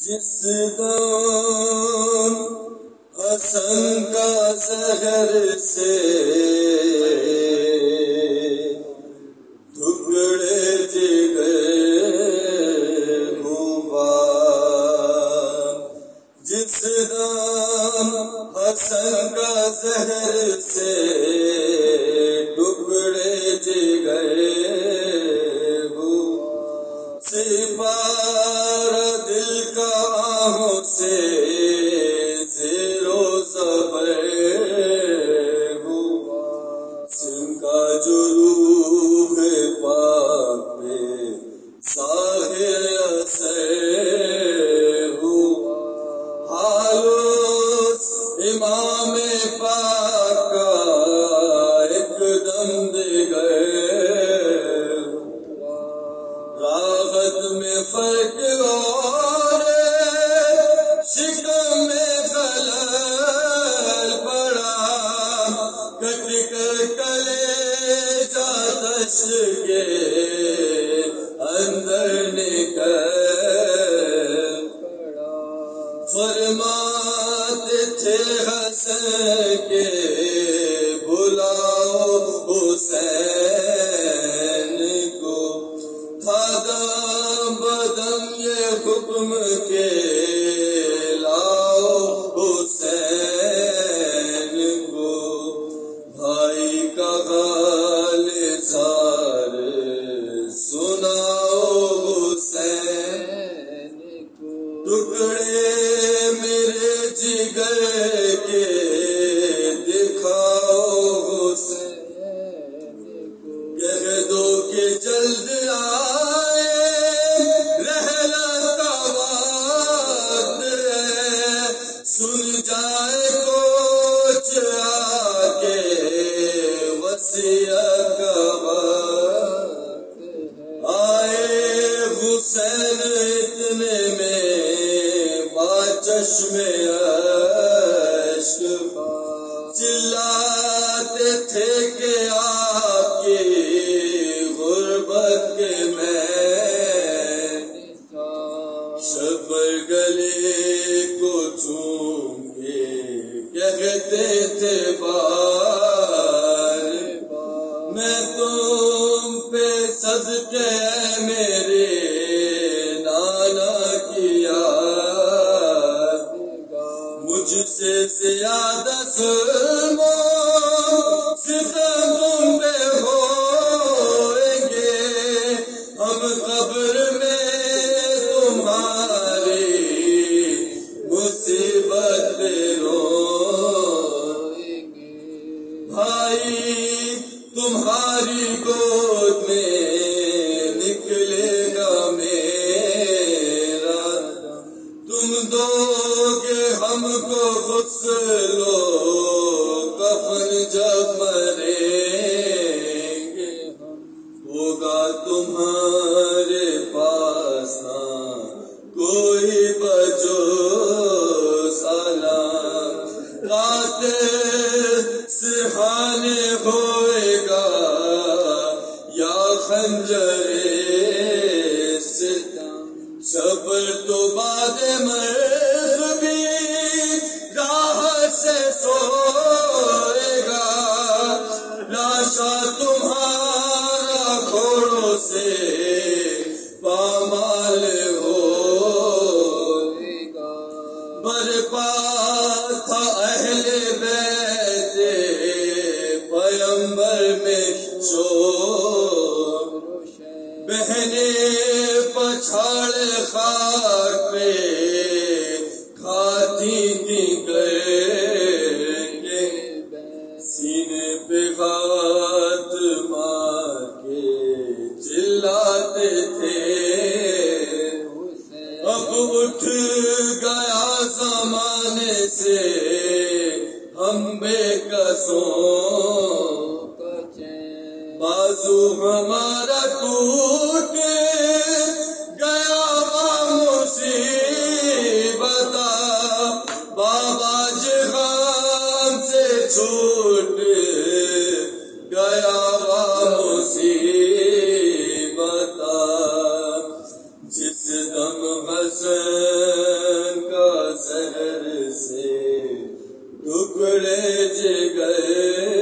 جس دم حسن کا زہر سے ٹکڑے جگر ہوا، جس دم حسن کا زہر سے ٹکڑے جگر ہوا، سپارہ دل کا آہوں سے زیر و زبر ہوا، سن کا جو روح پاک پہ ظاہر اثر ہوا، حال اس امام پاک کا ایک دم دیگر ہوا، راحت میں فرق اور شکم میں خلل پڑا، کٹ کر کلیجہ دشت کے اندر نکل پڑا، فرماتے تھے حسن کے بلاؤ حسین کو، تھا دم بدم یہ حکم کے لاؤ حسین کو، بھائی کا حال زار سناؤ حسین کو، ٹکڑے میرے جگر کے دکھاؤ حسین کو، کہہ دو کہ جلد آئے رحلت کا وقت ہے، سن جائے کوچ آگے وصیت کا وقت ہے، آئے حسین اتنے میں با چشم اشک چلاتے تھے کہ آپ کی غربت کے میں شبر گلے کو چوم کے کہتے تھے بار میں تم پہ صدقے میرے نانا کیا، مجھ سے زیادہ ظلم و ستم تم پہ ہوئیں گے، ہم قبر میں تمہاری مصیبت پہ روئیں گے، بھائی تمہاری گود میں نکلے گا میرا دم، تم دو گے ہم کو غسل و کفن جب مریں گے ہم، ہوگا تمہارے پاس نہ کوئی بجو سلام، قاتل سرحانے ہوئے گا یا خنجر ستم، صبر تو بعد مرگ بھی راہ سے سوئے گا، لاشا تمہارا گھوڑوں سے پامال ہوئے گا، برپا تھا اہل بیت پیمبر میں شور، بہنے پچھاڑ خاک پہ کھاتی تھی گرے، سینے پہ ہاتھ مار کے چلاتے تھے، اب اٹھ گیا زمانے سے ہم بے قصوں، بازو ہمارا ٹوٹ گیا مصیبت، بابا جہان سے چھوٹ گیا مصیبت، جس دم حسن سحر سے ٹکڑے جگر